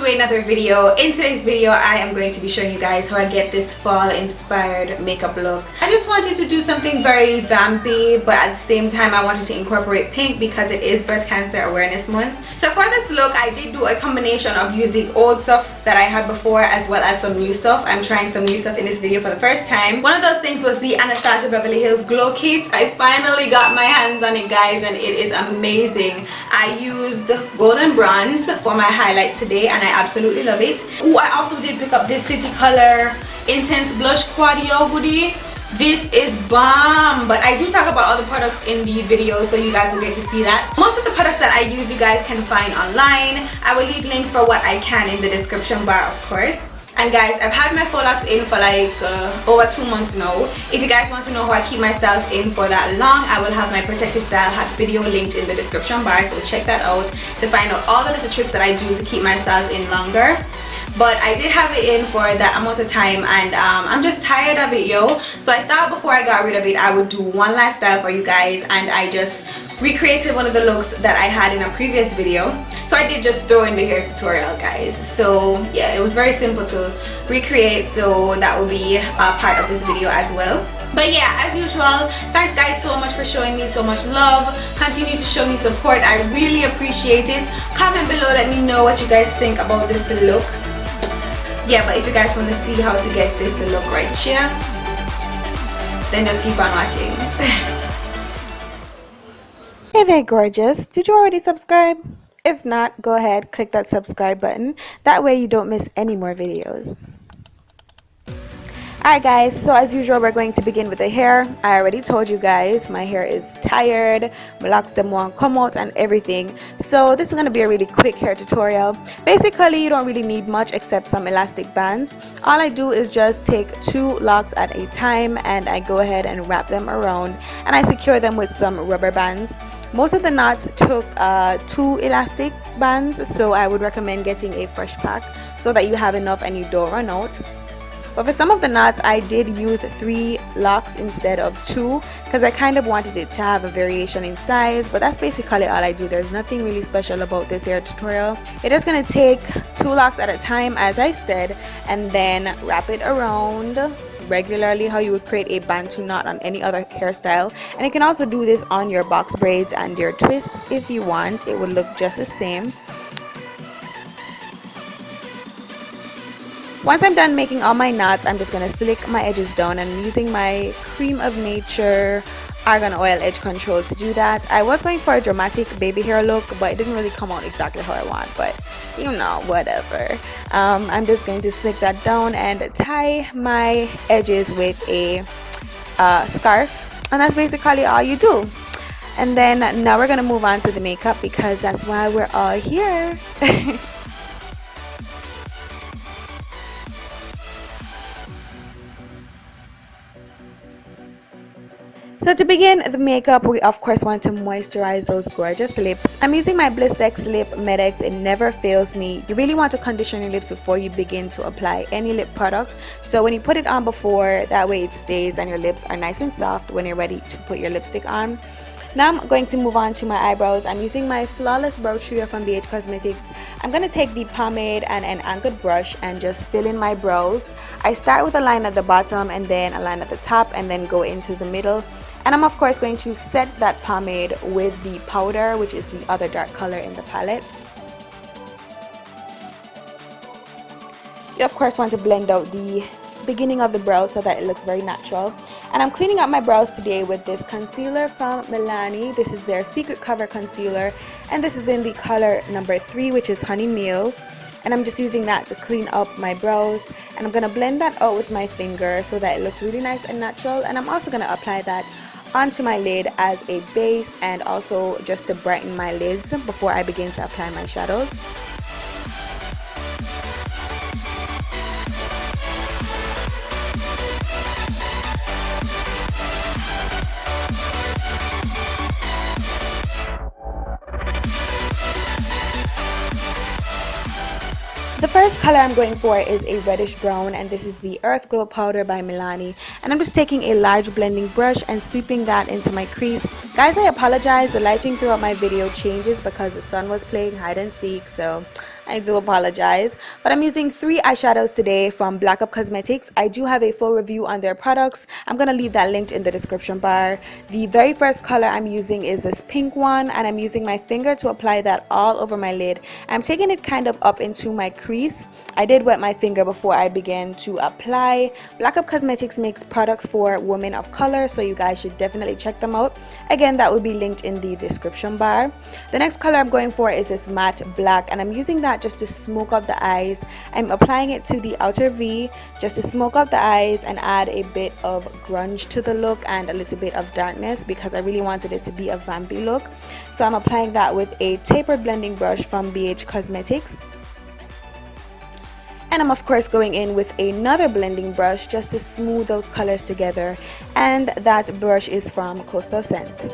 to another video. In today's video I am going to be showing you guys how I get this fall inspired makeup look. I just wanted to do something very vampy, but at the same time I wanted to incorporate pink because it is breast cancer awareness month. So for this look I did do a combination of using old stuff that I had before as well as some new stuff. I'm trying some new stuff in this video for the first time. One of those things was the Anastasia Beverly Hills Glowkit. I finally got my hands on it, guys, and it is amazing. I used golden bronze for my highlight today and I absolutely love it. Oh, I also did pick up this City Color Intense Blush Quadio hoodie. This is bomb, but I do talk about all the products in the video so you guys will get to see that. Most of the products that I use you guys can find online. I will leave links for what I can in the description bar, of course. And guys, I've had my faux locks in for like over 2 months now. If you guys want to know how I keep my styles in for that long, I will have my protective style hack video linked in the description bar, so check that out to find out all the little tricks that I do to keep my styles in longer. But I did have it in for that amount of time and I'm just tired of it, yo. So I thought before I got rid of it I would do one last style for you guys, and I just recreated one of the looks that I had in a previous video. So I did just throw in the hair tutorial, guys. So yeah, it was very simple to recreate, so that will be a part of this video as well. But yeah, as usual, thanks guys so much for showing me so much love. Continue to show me support, I really appreciate it. Comment below, let me know what you guys think about this look. Yeah, but if you guys want to see how to get this to look right here, then just keep on watching. Hey there, gorgeous. Did you already subscribe? If not, go ahead, click that subscribe button. That way you don't miss any more videos. Alright guys, so as usual we're going to begin with the hair. I already told you guys my hair is tired, my locks them won't come out and everything. So this is going to be a really quick hair tutorial. Basically you don't really need much except some elastic bands. All I do is just take 2 locks at a time and I go ahead and wrap them around and I secure them with some rubber bands. Most of the knots took 2 elastic bands, so I would recommend getting a fresh pack so that you have enough and you don't run out. But for some of the knots I did use 3 locks instead of 2 because I kind of wanted it to have a variation in size, but that's basically all I do. There's nothing really special about this hair tutorial. You're just going to take 2 locks at a time, as I said, and then wrap it around regularly how you would create a bantu knot on any other hairstyle. And you can also do this on your box braids and your twists if you want. It would look just the same. Once I'm done making all my knots, I'm just going to slick my edges down and using my Cream of Nature Argan Oil Edge Control to do that. I was going for a dramatic baby hair look, but it didn't really come out exactly how I want, but you know, whatever. I'm just going to slick that down and tie my edges with a scarf, and that's basically all you do. And then now we're going to move on to the makeup because that's why we're all here. So to begin the makeup, we of course want to moisturize those gorgeous lips. I'm using my Blistex Lip Medex. It never fails me. You really want to condition your lips before you begin to apply any lip product. So when you put it on before, that way it stays and your lips are nice and soft when you're ready to put your lipstick on. Now I'm going to move on to my eyebrows. I'm using my Flawless Brow Trio from BH Cosmetics. I'm going to take the pomade and an angled brush and just fill in my brows. I start with a line at the bottom and then a line at the top and then go into the middle. And I'm of course going to set that pomade with the powder, which is the other dark color in the palette. You of course want to blend out the beginning of the brow so that it looks very natural. And I'm cleaning up my brows today with this concealer from Milani. This is their Secret Cover Concealer, and this is in the color number 3, which is Honey Miel. And I'm just using that to clean up my brows, and I'm going to blend that out with my finger so that it looks really nice and natural. And I'm also going to apply that onto my lid as a base and also just to brighten my lids before I begin to apply my shadows. The first color I'm going for is a reddish brown, and this is the Earth Glow Powder by Milani. And I'm just taking a large blending brush and sweeping that into my crease. Guys, I apologize, the lighting throughout my video changes because the sun was playing hide and seek, so I do apologize, but I'm using 3 eyeshadows today from Cosmetics. I do have a full review on their products. I'm going to leave that linked in the description bar. The very first color I'm using is this pink one, and I'm using my finger to apply that all over my lid. I'm taking it kind of up into my crease. I did wet my finger before I began to apply. Cosmetics makes products for women of color, so you guys should definitely check them out. Again, that will be linked in the description bar. The next color I'm going for is this matte black, and I'm using that just to smoke up the eyes. I'm applying it to the outer V just to smoke up the eyes and add a bit of grunge to the look and a little bit of darkness because I really wanted it to be a vampy look. So I'm applying that with a tapered blending brush from BH Cosmetics. And I'm of course going in with another blending brush just to smooth those colors together, and that brush is from Coastal Scents.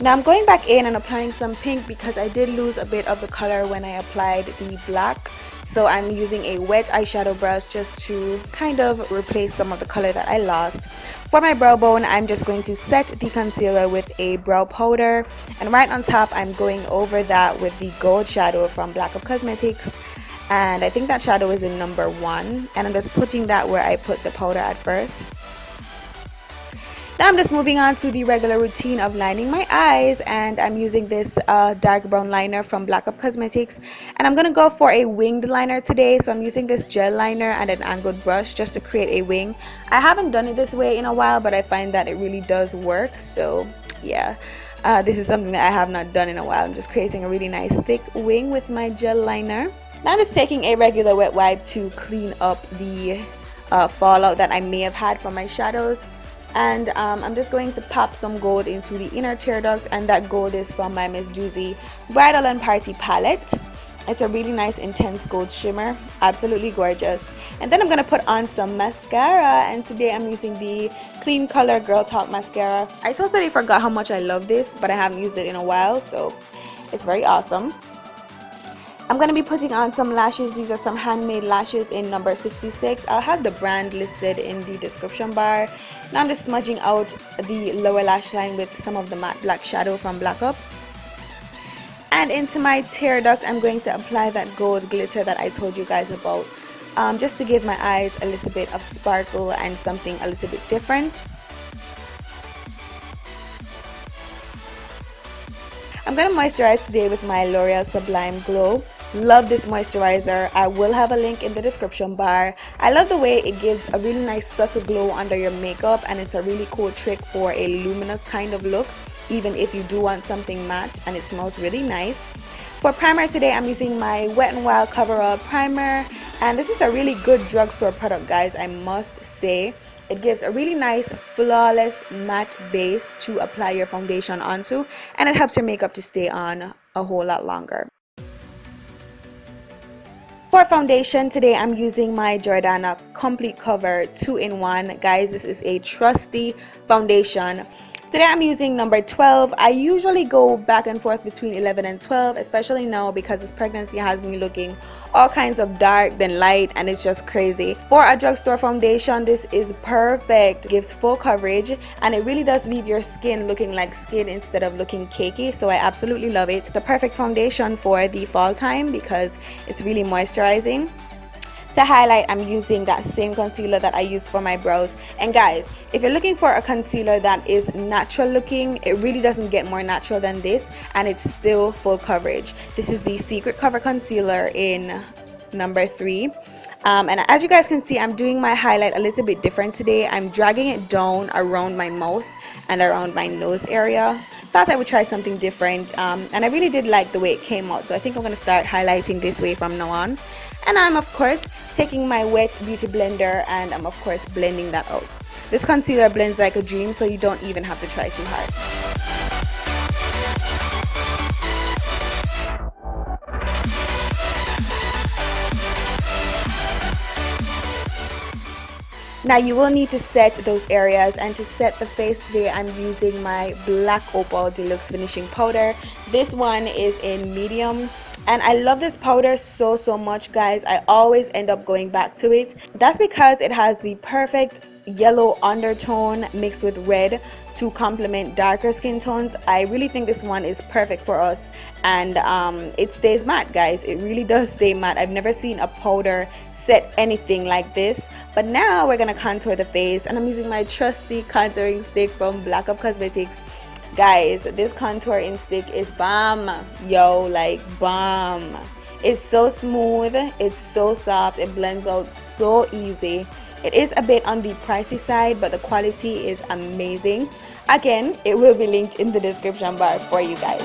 Now I'm going back in and applying some pink because I did lose a bit of the color when I applied the black. So I'm using a wet eyeshadow brush just to kind of replace some of the color that I lost. For my brow bone, I'm just going to set the concealer with a brow powder. And right on top, I'm going over that with the gold shadow from Cosmetics. And I think that shadow is in number 1. And I'm just putting that where I put the powder at first. Now I'm just moving on to the regular routine of lining my eyes, and I'm using this dark brown liner from Cosmetics, and I'm going to go for a winged liner today. So I'm using this gel liner and an angled brush just to create a wing. I haven't done it this way in a while, but I find that it really does work. So yeah, this is something that I have not done in a while. I'm just creating a really nice thick wing with my gel liner. Now I'm just taking a regular wet wipe to clean up the fallout that I may have had from my shadows. And I'm just going to pop some gold into the inner tear duct, and that gold is from my Miss Doozie Bridal and Party palette. It's a really nice intense gold shimmer, absolutely gorgeous. And then I'm going to put on some mascara, and today I'm using the KleanKolor Girltalk mascara. I totally forgot how much I love this, but I haven't used it in a while, so it's very awesome. I'm going to be putting on some lashes. These are some handmade lashes in number 66. I'll have the brand listed in the description bar. Now I'm just smudging out the lower lash line with some of the matte black shadow from Up. And into my tear duct, I'm going to apply that gold glitter that I told you guys about, just to give my eyes a little bit of sparkle and something a little bit different. I'm going to moisturize today with my L'Oreal Sublime Glow. Love this moisturizer. I will have a link in the description bar. I love the way it gives a really nice subtle glow under your makeup, and it's a really cool trick for a luminous kind of look, even if you do want something matte, and it smells really nice. For primer today, I'm using my Wet n Wild Coverall primer, and this is a really good drugstore product, guys, I must say. It gives a really nice flawless matte base to apply your foundation onto, and it helps your makeup to stay on a whole lot longer. For foundation today, I'm using my Jordana Complete Cover 2-in-1. Guys, this is a trusty foundation. Today I'm using number 12. I usually go back and forth between 11 and 12, especially now because this pregnancy has me looking all kinds of dark then light, and it's just crazy. For a drugstore foundation, this is perfect. It gives full coverage, and it really does leave your skin looking like skin instead of looking cakey, so I absolutely love it. The perfect foundation for the fall time because it's really moisturizing. To highlight, I'm using that same concealer that I used for my brows. And guys, if you're looking for a concealer that is natural looking, it really doesn't get more natural than this, and it's still full coverage. This is the Secret Cover Concealer in number 3. And as you guys can see, I'm doing my highlight a little bit different today. I'm dragging it down around my mouth and around my nose area. Thought I would try something different, and I really did like the way it came out, so I think I'm going to start highlighting this way from now on. And I'm of course taking my wet beauty blender, and I'm of course blending that out. This concealer blends like a dream, so you don't even have to try too hard. Now you will need to set those areas, and to set the face today I'm using my black Opal Deluxe finishing powder. This one is in medium. and I love this powder so much, guys. I always end up going back to it. That's because it has the perfect yellow undertone mixed with red to complement darker skin tones. I really think this one is perfect for us, and it stays matte, guys. It really does stay matte. I've never seen a powder set anything like this. But now we're gonna contour the face, and I'm using my trusty contouring stick from Black Up Cosmetics. Guys, this contouring stick is bomb, yo, like bomb. It's so smooth, it's so soft, it blends out so easy. It is a bit on the pricey side, but the quality is amazing. Again, it will be linked in the description bar for you guys.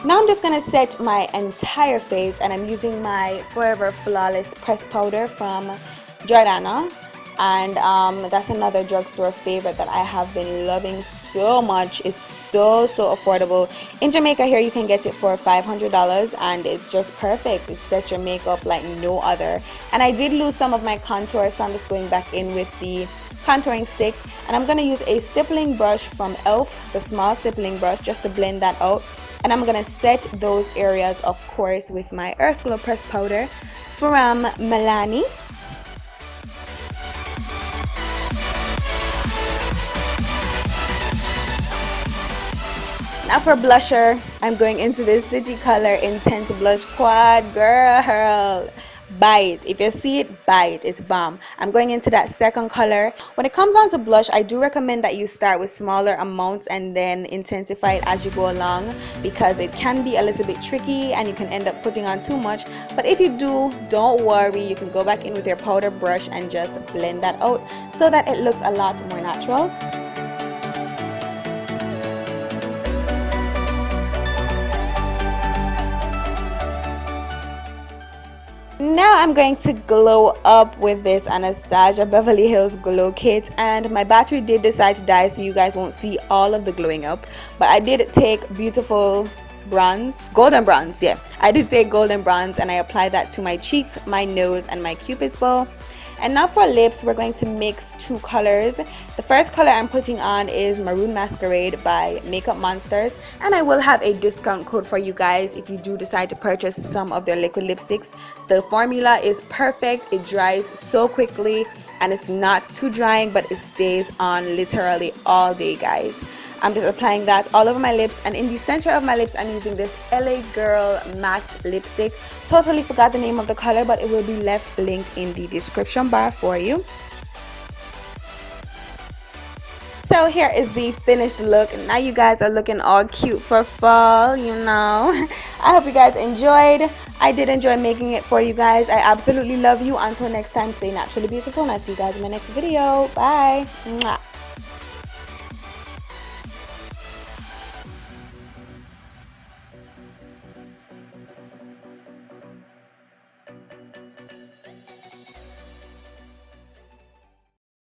Now I'm just going to set my entire face, and I'm using my Forever Flawless Press Powder from Jordana, and that's another drugstore favorite that I have been loving so much. It's so affordable. In Jamaica here you can get it for $500, and it's just perfect. It sets your makeup like no other. And I did lose some of my contour, so I'm just going back in with the contouring stick, and I'm going to use a stippling brush from ELF, the small stippling brush, just to blend that out. And I'm going to set those areas, of course, with my Earth Glow Press Powder from Milani. Now for blusher, I'm going into this City Color Intense Blush Quad. Girl, buy it. If you see it, buy it. It's bomb. I'm going into that second color. When it comes on to blush, I do recommend that you start with smaller amounts and then intensify it as you go along, because it can be a little bit tricky and you can end up putting on too much. But if you do, don't worry. You can go back in with your powder brush and just blend that out so that it looks a lot more natural. Now I'm going to glow up with this Anastasia Beverly Hills Glow Kit, and my battery did decide to die, so you guys won't see all of the glowing up, but I did take beautiful bronze, golden bronze, yeah, I did take golden bronze, and I applied that to my cheeks, my nose, and my cupid's bow. And now for lips, we're going to mix two colors. The first color I'm putting on is Maroon Masquerade by Makeup Monsters, and I will have a discount code for you guys if you do decide to purchase some of their liquid lipsticks. The formula is perfect. It dries so quickly, and it's not too drying, but it stays on literally all day, guys. I'm just applying that all over my lips, and in the center of my lips I'm using this LA Girl matte lipstick. Totally forgot the name of the color, but it will be left linked in the description bar for you. So here is the finished look. Now you guys are looking all cute for fall, you know. I hope you guys enjoyed. I did enjoy making it for you guys. I absolutely love you. Until next time, stay naturally beautiful, and I'll see you guys in my next video. Bye. Mwah.